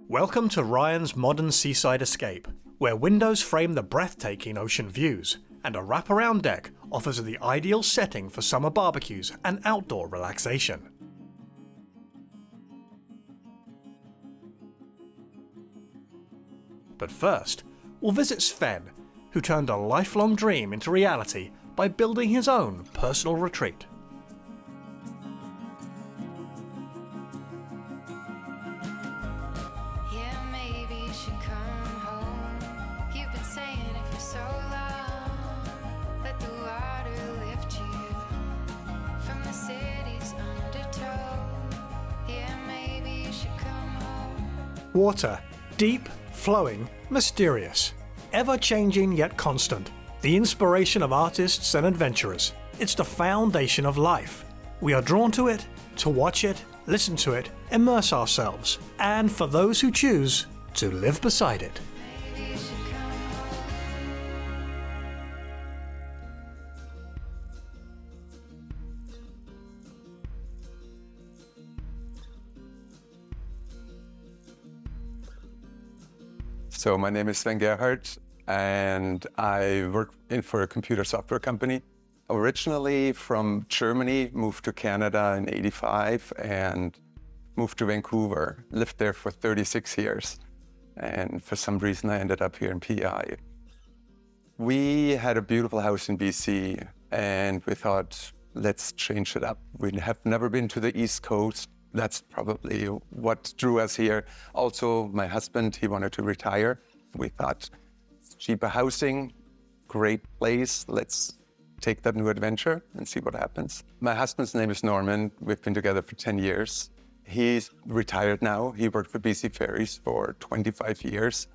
Welcome to Ryan's modern seaside escape, where windows frame the breathtaking ocean views, and a wraparound deck offers the ideal setting for summer barbecues and outdoor relaxation. But first, we'll visit Sven, who turned a lifelong dream into reality by building his own personal retreat. Water, deep, flowing, mysterious, ever-changing yet constant, the inspiration of artists and adventurers. It's the foundation of life. We are drawn to it, to watch it, listen to it, immerse ourselves, and for those who choose, to live beside it. So my name is Sven and I work for a computer software company. Originally from Germany, moved to Canada in '85 and moved to Vancouver. Lived there for 36 years. And for some reason I ended up here in PI. We had a beautiful house in BC and we thought, let's change it up. We have never been to the East Coast. That's probably what drew us here. Also, my husband, he wanted to retire. We thought, cheaper housing, great place. Let's take that new adventure and see what happens. My husband's name is Norman. We've been together for 10 years. He's retired now. He worked for BC Ferries for 25 years.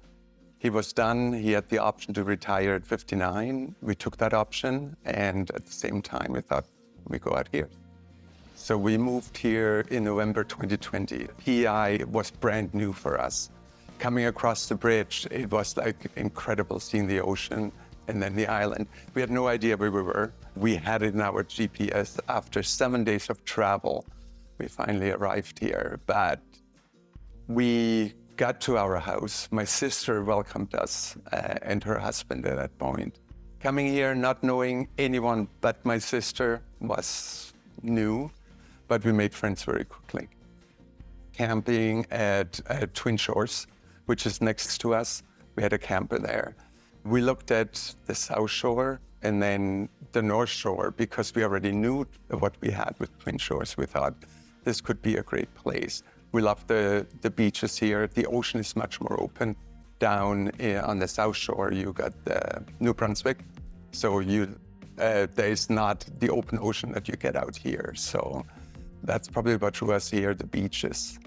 He was done. He had the option to retire at 59. We took that option. And at the same time, we thought, we go out here. So we moved here in November 2020. PI was brand new for us. Coming across the bridge, it was like incredible seeing the ocean and then the island. We had no idea where we were. We had it in our GPS. After 7 days of travel, we finally arrived here. But we got to our house. My sister welcomed us and her husband at that point. Coming here, not knowing anyone but my sister was new. But we made friends very quickly. Camping at Twin Shores, which is next to us. We had a camper there. We looked at the South Shore and then the North Shore because we already knew what we had with Twin Shores. We thought this could be a great place. We love the beaches here. The ocean is much more open. Down on the South Shore, you got the New Brunswick. So there is not the open ocean that you get out here. So that's probably what drew us here, the beaches,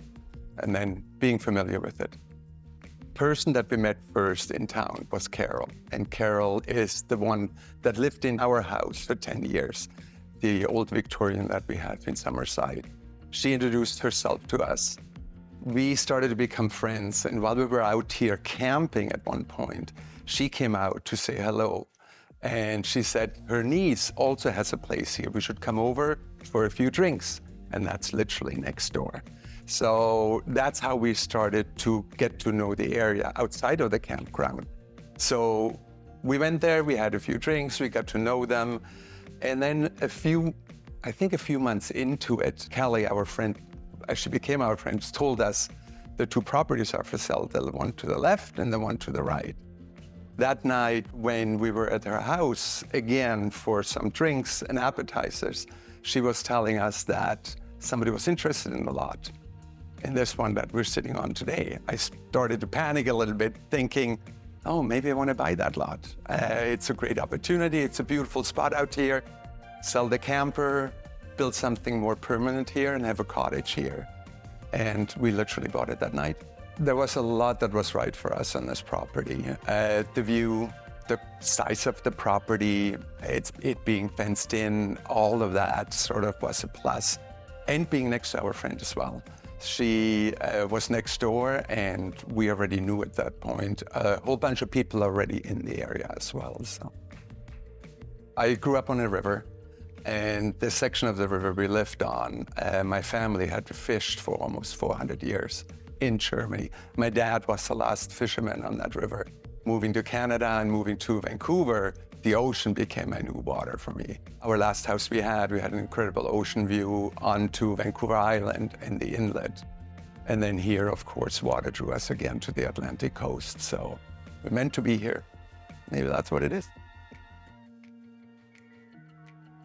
and then being familiar with it. Person that we met first in town was Carol, and Carol is the one that lived in our house for 10 years, the old Victorian that we had in Summerside. She introduced herself to us. We started to become friends, and while we were out here camping at one point, she came out to say hello. And she said her niece also has a place here. We should come over for a few drinks. And that's literally next door. So that's how we started to get to know the area outside of the campground. So we went there, we had a few drinks, we got to know them. And then a few months into it, Callie, our friend, actually became our friend, told us the two properties are for sale, the one to the left and the one to the right. That night when we were at her house, again, for some drinks and appetizers, she was telling us that somebody was interested in the lot. In this one that we're sitting on today, I started to panic a little bit thinking, oh, maybe I want to buy that lot. It's a great opportunity. It's a beautiful spot out here. Sell the camper, build something more permanent here and have a cottage here. And we literally bought it that night. There was a lot that was right for us on this property. The view, the size of the property, it being fenced in, all of that sort of was a plus. And being next to our friend as well. She was next door and we already knew at that point a whole bunch of people already in the area as well. So I grew up on a river And this section of the river we lived on, my family had fished for almost 400 years. in Germany. My dad was the last fisherman on that river. Moving to Canada and moving to Vancouver, the ocean became my new water for me. Our last house we had an incredible ocean view onto Vancouver Island and the inlet. And then here, of course, water drew us again to the Atlantic coast. So we're meant to be here. Maybe that's what it is.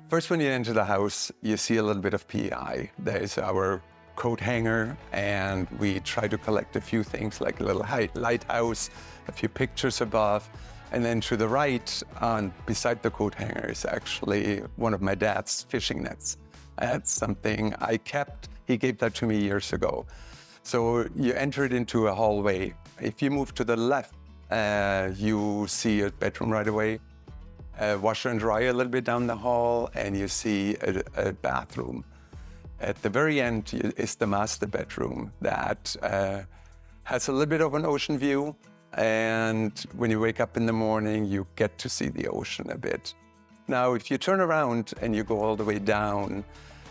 First, when you enter the house, you see a little bit of PEI. There's our coat hanger, and we try to collect a few things like a little lighthouse, a few pictures above. And then to the right, beside the coat hanger, is actually one of my dad's fishing nets. That's something I kept. He gave that to me years ago. So you enter it into a hallway. If you move to the left, you see a bedroom right away. Washer and dryer a little bit down the hall, and you see a bathroom. At the very end is the master bedroom that has a little bit of an ocean view. And when you wake up in the morning, you get to see the ocean a bit. Now, if you turn around and you go all the way down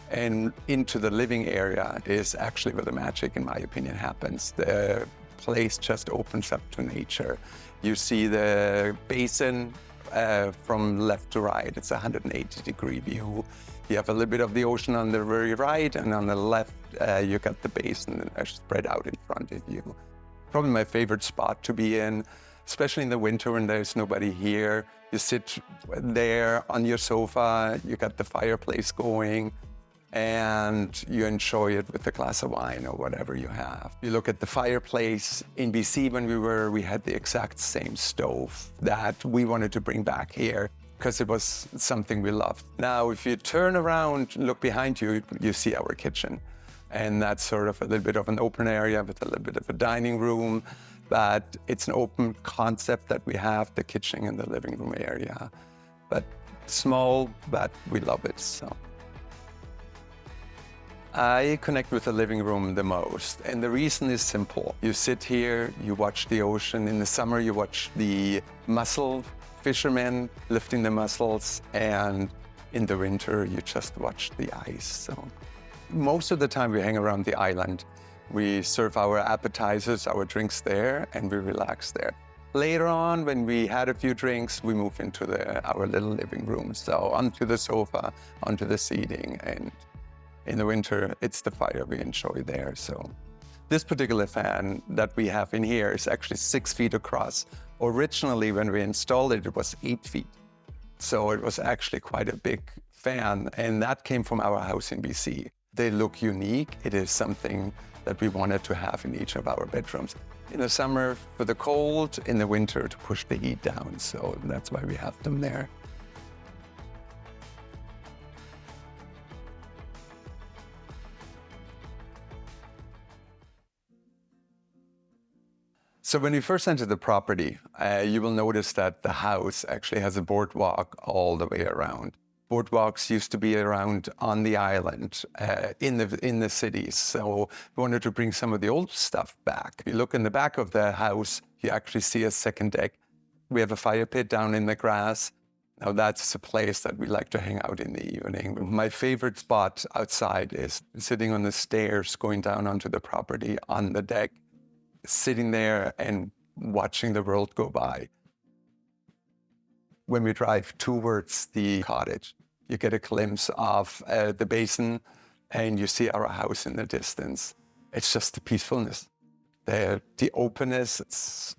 and into the living area is actually where the magic, in my opinion, happens. The place just opens up to nature. You see the basin from left to right. It's a 180-degree view. You have a little bit of the ocean on the very right, and on the left, you got the basin spread out in front of you. Probably my favorite spot to be in, especially in the winter when there's nobody here. You sit there on your sofa, you got the fireplace going, and you enjoy it with a glass of wine or whatever you have. You look at the fireplace. In BC when we had the exact same stove that we wanted to bring back here because it was something we loved. Now, if you turn around, look behind you, you see our kitchen. And that's sort of a little bit of an open area with a little bit of a dining room, but it's an open concept that we have, the kitchen and the living room area. But small, but we love it, so. I connect with the living room the most, and the reason is simple. You sit here, you watch the ocean. In the summer, you watch the mussel fishermen lifting the mussels, and in the winter, you just watch the ice. So most of the time, we hang around the island. We serve our appetizers, our drinks there, and we relax there. Later on, when we had a few drinks, we move into our little living room. So onto the sofa, onto the seating, and in the winter, it's the fire we enjoy there. So this particular fan that we have in here is actually 6 feet across. Originally, when we installed it, it was 8 feet. So it was actually quite a big fan, and that came from our house in BC. They look unique. It is something that we wanted to have in each of our bedrooms. In the summer for the cold, in the winter to push the heat down. So that's why we have them there. So when you first enter the property, you will notice that the house actually has a boardwalk all the way around. Boardwalks used to be around on the island, in the cities. So we wanted to bring some of the old stuff back. If you look in the back of the house, you actually see a second deck. We have a fire pit down in the grass. Now that's a place that we like to hang out in the evening. My favorite spot outside is sitting on the stairs, going down onto the property on the deck, sitting there and watching the world go by. When we drive towards the cottage, you get a glimpse of the basin and you see our house in the distance. It's just the peacefulness, the openness. It's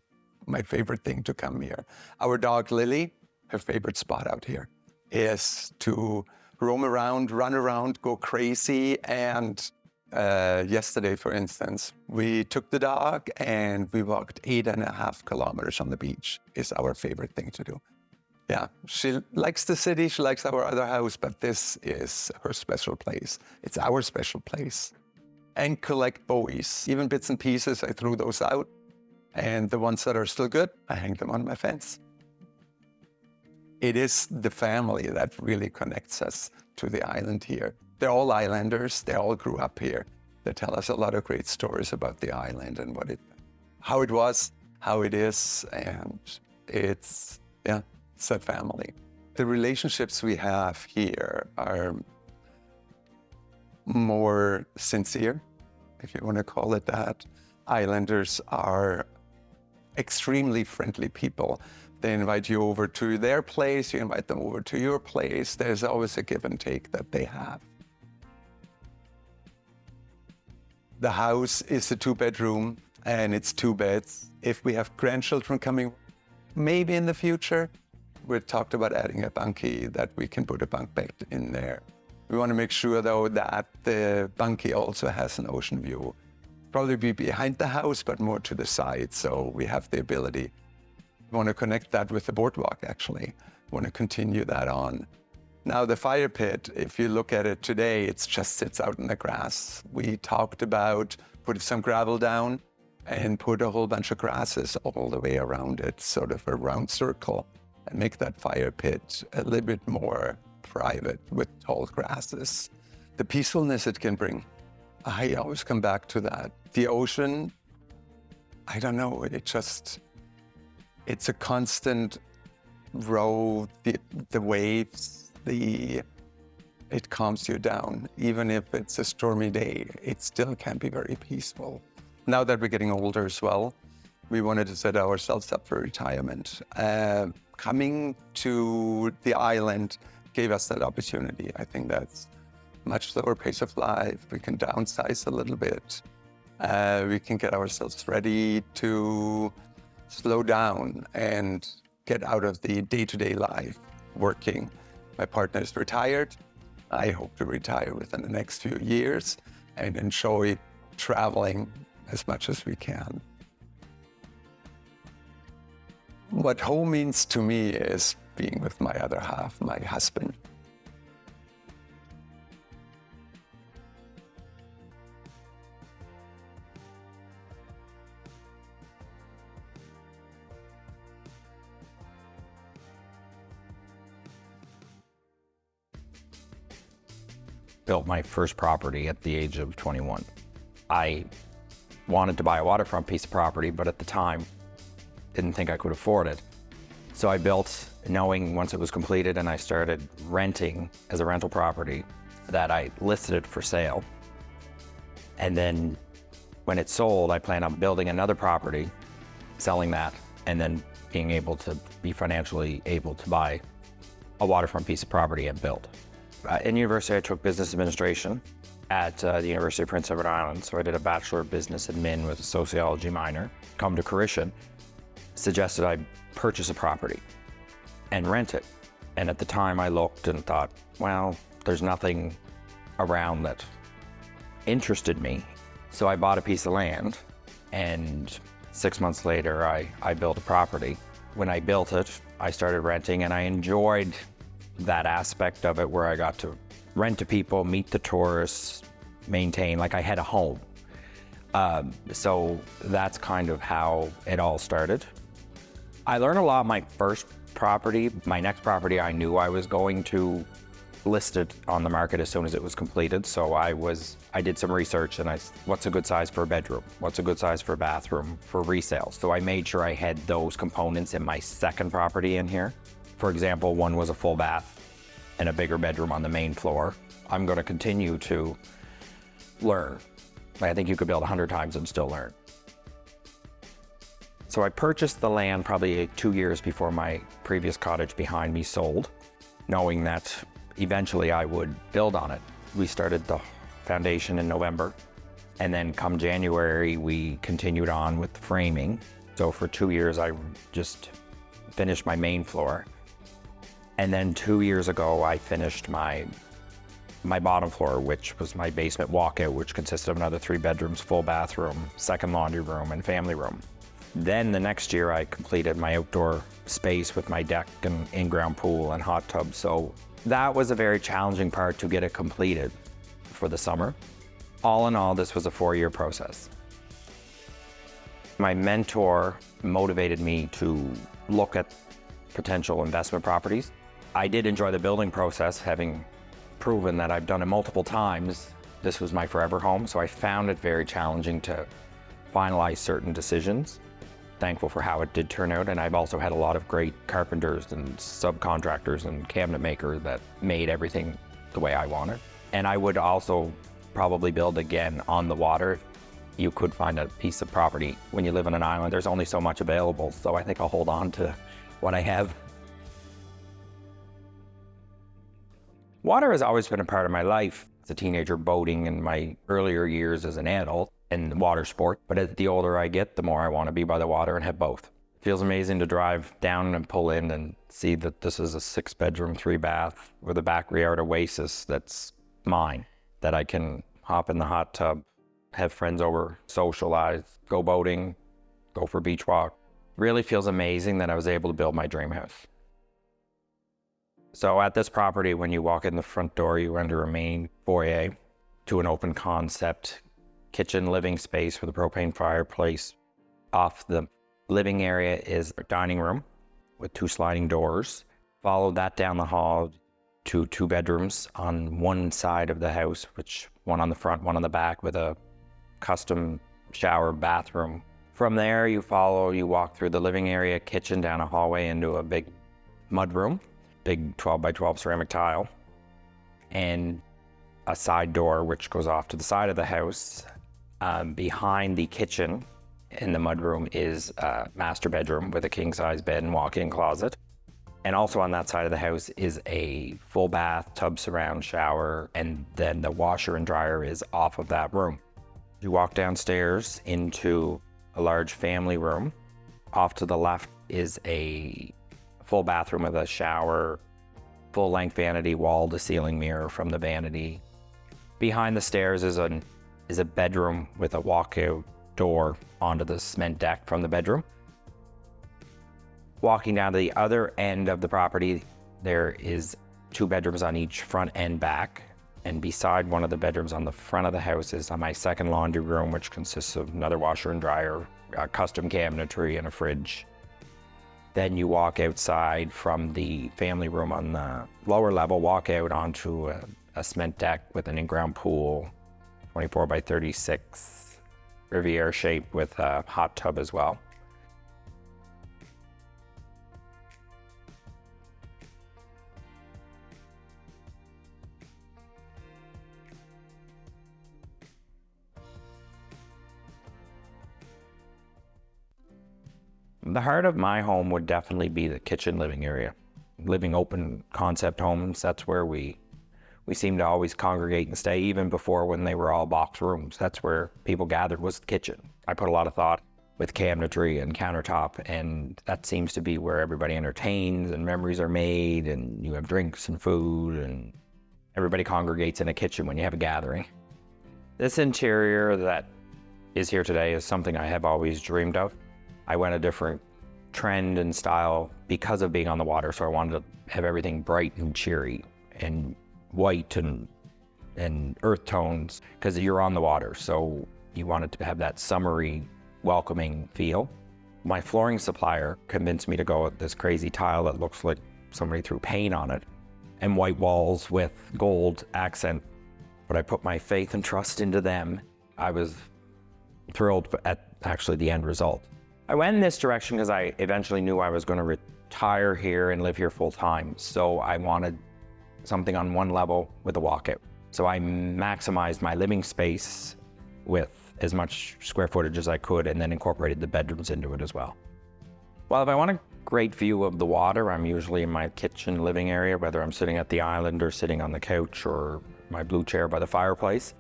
my favorite thing to come here. Our dog Lily, her favorite spot out here is to roam around, run around, go crazy. And yesterday, for instance, we took the dog and we walked 8.5 kilometers on the beach. Is our favorite thing to do. Yeah, she likes the city, she likes our other house, but this is her special place. It's our special place. And collect buoys. Even bits and pieces, I threw those out. And the ones that are still good, I hang them on my fence. It is the family that really connects us to the island here. They're all islanders, they all grew up here. They tell us a lot of great stories about the island and how it was, how it is, and it's a family. The relationships we have here are more sincere, if you want to call it that. Islanders are extremely friendly people. They invite you over to their place, you invite them over to your place. There's always a give and take that they have. The house is a 2-bedroom and it's 2 beds. If we have grandchildren coming, maybe in the future, we talked about adding a bunkie that we can put a bunk bed in there. We want to make sure though that the bunkie also has an ocean view. Probably be behind the house, but more to the side, so we have the ability. We want to connect that with the boardwalk, actually. We want to continue that on. Now the fire pit, if you look at it today, it just sits out in the grass. We talked about putting some gravel down and put a whole bunch of grasses all the way around it, sort of a round circle, and make that fire pit a little bit more private with tall grasses. The peacefulness it can bring. I always come back to that. The ocean, I don't know, it's a constant row, the waves, it calms you down. Even if it's a stormy day, it still can be very peaceful. Now that we're getting older as well, we wanted to set ourselves up for retirement. Coming to the island gave us that opportunity. I think that's much slower pace of life. We can downsize a little bit. We can get ourselves ready to slow down and get out of the day-to-day life working. My partner is retired. I hope to retire within the next few years and enjoy traveling as much as we can. What home means to me is being with my other half, my husband. Built my first property at the age of 21. I wanted to buy a waterfront piece of property, but at the time, didn't think I could afford it. So I built, knowing once it was completed and I started renting as a rental property, that I listed it for sale. And then when it sold, I planned on building another property, selling that, and then being able to be financially able to buy a waterfront piece of property and build. In university, I took business administration at the University of Prince Edward Island. So I did a Bachelor of Business Admin with a sociology minor. Come to Clerisy, suggested I purchase a property and rent it. And at the time I looked and thought, well, there's nothing around that interested me. So I bought a piece of land, and 6 months later, I built a property. When I built it, I started renting, and I enjoyed that aspect of it where I got to rent to people, meet the tourists, maintain, like I had a home. So that's kind of how it all started. I learned a lot on my first property. My next property, I knew I was going to list it on the market as soon as it was completed. So I did some research, and what's a good size for a bedroom? What's a good size for a bathroom for resale? So I made sure I had those components in my second property in here. For example, one was a full bath and a bigger bedroom on the main floor. I'm going to continue to learn. I think you could build 100 times and still learn. So I purchased the land probably 2 years before my previous cottage behind me sold, knowing that eventually I would build on it. We started the foundation in November, and then come January, we continued on with framing. So for 2 years, I just finished my main floor. And then 2 years ago, I finished my bottom floor, which was my basement walkout, which consisted of another 3 bedrooms, full bathroom, second laundry room, and family room. Then the next year, I completed my outdoor space with my deck and in-ground pool and hot tub. So that was a very challenging part to get it completed for the summer. All in all, this was a 4-year process. My mentor motivated me to look at potential investment properties. I did enjoy the building process, having proven that I've done it multiple times. This was my forever home, so I found it very challenging to finalize certain decisions. Thankful for how it did turn out, and I've also had a lot of great carpenters and subcontractors and cabinet makers that made everything the way I wanted. And I would also probably build again on the water you could find a piece of property. When you live on an island, there's only so much available, so I think I'll hold on to what I have. Water has always been a part of my life. As a teenager, boating in my earlier years as an adult, and water sport. But as the older I get, the more I want to be by the water and have both. It feels amazing to drive down and pull in and see that this is a 6-bedroom, 3-bath with a backyard oasis that's mine, that I can hop in the hot tub, have friends over, socialize, go boating, go for a beach walk. Really feels amazing that I was able to build my dream house. So at this property, when you walk in the front door, you enter a main foyer to an open concept kitchen living space with a propane fireplace. Off the living area is a dining room with 2 sliding doors. Follow that down the hall to 2 bedrooms on one side of the house, which one on the front, one on the back, with a custom shower bathroom. From there, you walk through the living area, kitchen, down a hallway into a big mud room. Big 12 by 12 ceramic tile, and a side door which goes off to the side of the house. Behind the kitchen in the mudroom is a master bedroom with a king-size bed and walk-in closet. And also on that side of the house is a full bath, tub surround shower, and then the washer and dryer is off of that room. You walk downstairs into a large family room. Off to the left is a full bathroom with a shower, full-length vanity, wall-to-ceiling mirror from the vanity. Behind the stairs is a bedroom with a walkout door onto the cement deck from the bedroom. Walking down to the other end of the property, there is 2 bedrooms on each front and back. And beside one of the bedrooms on the front of the house is my second laundry room, which consists of another washer and dryer, a custom cabinetry, and a fridge. Then you walk outside from the family room on the lower level, walk out onto a cement deck with an in-ground pool, 24 by 36, Riviera shape with a hot tub as well. The heart of my home would definitely be the kitchen living area. Living open concept homes, that's where we seem to always congregate and stay, even before when they were all box rooms. That's where people gathered, was the kitchen. I put a lot of thought with cabinetry and countertop, and that seems to be where everybody entertains and memories are made, and you have drinks and food, and everybody congregates in a kitchen when you have a gathering. This interior that is here today is something I have always dreamed of. I went a different trend and style because of being on the water, so I wanted to have everything bright and cheery and white and earth tones, because you're on the water, so you wanted to have that summery, welcoming feel. My flooring supplier convinced me to go with this crazy tile that looks like somebody threw paint on it, and white walls with gold accent. But I put my faith and trust into them. I was thrilled at actually the end result. I went in this direction because I eventually knew I was going to retire here and live here full time. So I wanted something on one level with a walkout. So I maximized my living space with as much square footage as I could, and then incorporated the bedrooms into it as well. Well, if I want a great view of the water, I'm usually in my kitchen living area, whether I'm sitting at the island or sitting on the couch or my blue chair by the fireplace.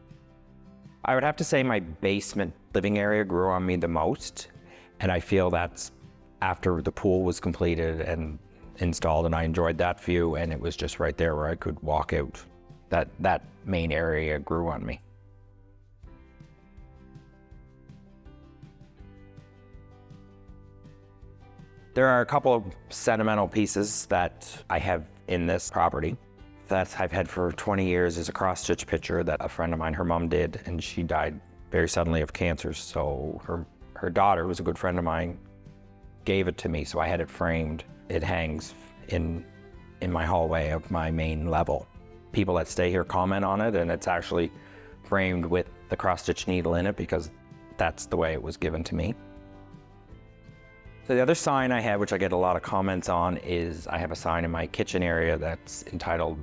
I would have to say my basement living area grew on me the most. And I feel that's after the pool was completed and installed, and I enjoyed that view, and it was just right there where I could walk out. That main area grew on me. There are a couple of sentimental pieces that I have in this property that I've had for 20 years. Is a cross-stitch picture that a friend of mine, her mom did, and she died very suddenly of cancer, so her daughter, who was a good friend of mine, gave it to me, so I had it framed. It hangs in my hallway of my main level. People that stay here comment on it, and it's actually framed with the cross-stitch needle in it because that's the way it was given to me. So the other sign I have, which I get a lot of comments on, is I have a sign in my kitchen area that's entitled,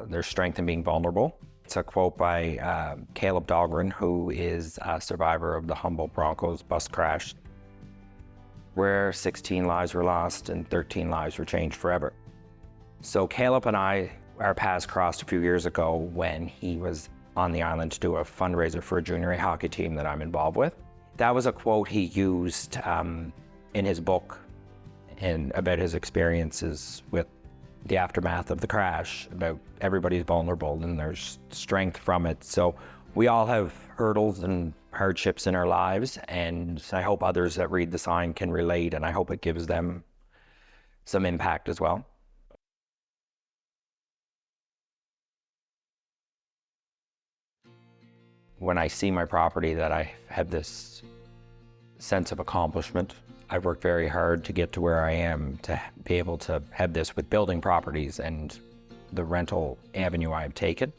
There's Strength in Being Vulnerable. It's a quote by Caleb Dahlgren, who is a survivor of the Humboldt Broncos bus crash, where 16 lives were lost and 13 lives were changed forever. So Caleb and I, our paths crossed a few years ago when he was on the island to do a fundraiser for a junior A hockey team that I'm involved with. That was a quote he used in his book and about his experiences with the aftermath of the crash, about everybody's vulnerable and there's strength from it. So we all have hurdles and hardships in our lives, and I hope others that read the sign can relate, and I hope it gives them some impact as well. When I see my property, that I have this sense of accomplishment. I've worked very hard to get to where I am, to be able to have this with building properties and the rental avenue I've taken.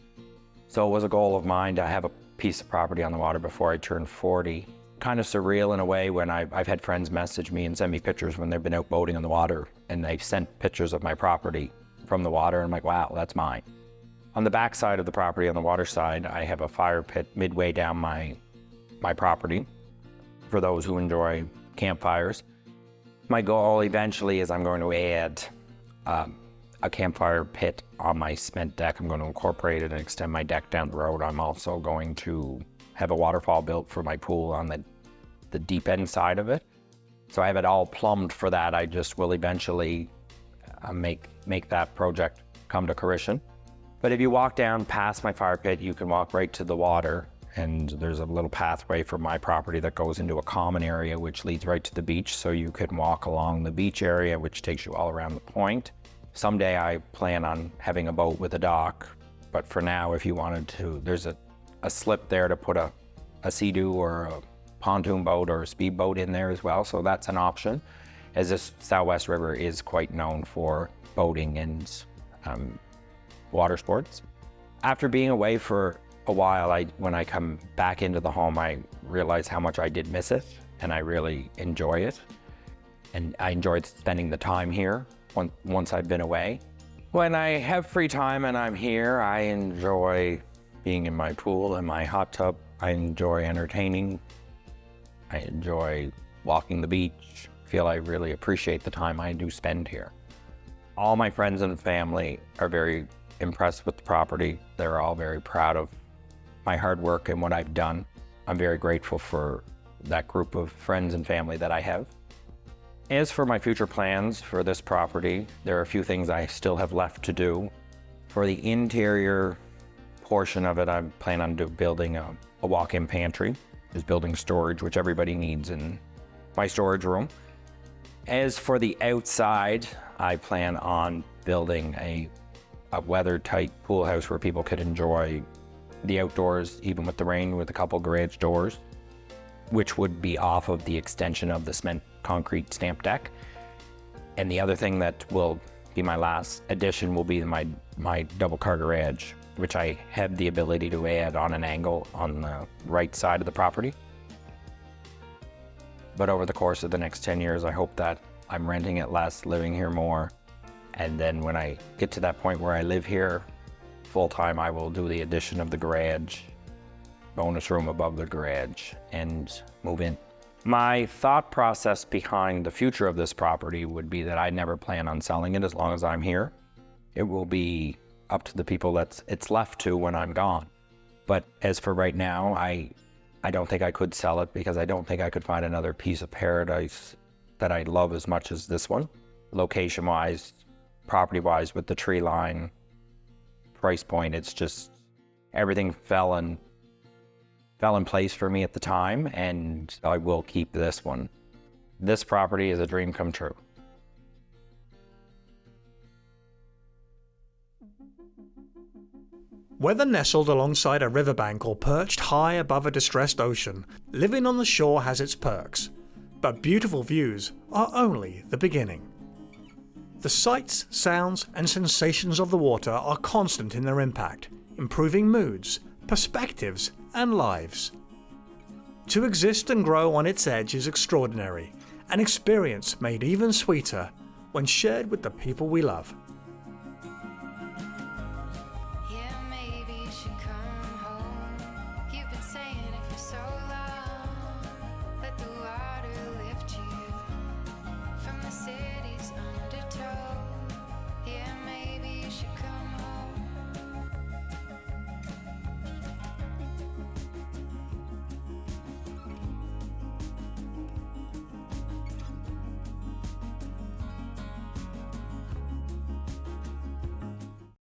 So it was a goal of mine to have a piece of property on the water before I turned 40. Kind of surreal in a way when I've had friends message me and send me pictures when they've been out boating on the water, and they've sent pictures of my property from the water, and I'm like, wow, that's mine. On the back side of the property, on the water side, I have a fire pit midway down my property for those who enjoy campfires. My goal eventually is I'm going to add a campfire pit on my cement deck. I'm going to incorporate it and extend my deck down the road. I'm also going to have a waterfall built for my pool on the deep end side of it. So I have it all plumbed for that. I just will eventually make that project come to fruition. But if you walk down past my fire pit, you can walk right to the water, and there's a little pathway from my property that goes into a common area which leads right to the beach, so you can walk along the beach area, which takes you all around the point. Someday I plan on having a boat with a dock, but for now, if you wanted to, there's a slip there to put a Sea-Doo or a pontoon boat or a speedboat in there as well, so that's an option, as this Southwest River is quite known for boating and water sports. After being away for a while, when I come back into the home, I realize how much I did miss it, and I really enjoy it. And I enjoyed spending the time here once I've been away. When I have free time and I'm here, I enjoy being in my pool and my hot tub. I enjoy entertaining. I enjoy walking the beach. I feel I really appreciate the time I do spend here. All my friends and family are very impressed with the property. They're all very proud of my hard work and what I've done. I'm very grateful for that group of friends and family that I have. As for my future plans for this property, there are a few things I still have left to do. For the interior portion of it, I plan on building a walk-in pantry, just building storage, which everybody needs in my storage room. As for the outside, I plan on building a weather-tight pool house where people could enjoy the outdoors, even with the rain, with a couple garage doors, which would be off of the extension of the cement concrete stamp deck. And the other thing that will be my last addition will be my double car garage, which I have the ability to add on an angle on the right side of the property. But over the course of the next 10 years, I hope that I'm renting it less, living here more. And then when I get to that point where I live here full-time, I will do the addition of the garage, bonus room above the garage, and move in. My thought process behind the future of this property would be that I never plan on selling it as long as I'm here. It will be up to the people that it's left to when I'm gone. But as for right now, I don't think I could sell it, because I don't think I could find another piece of paradise that I love as much as this one. Location-wise, property-wise, with the tree line, price point, it's just everything fell in place for me at the time, and I will keep this one. This property is a dream come true. Whether nestled alongside a riverbank or perched high above a distressed ocean, living on the shore has its perks. But beautiful views are only the beginning. The sights, sounds, and sensations of the water are constant in their impact, improving moods, perspectives, and lives. To exist and grow on its edge is extraordinary, an experience made even sweeter when shared with the people we love.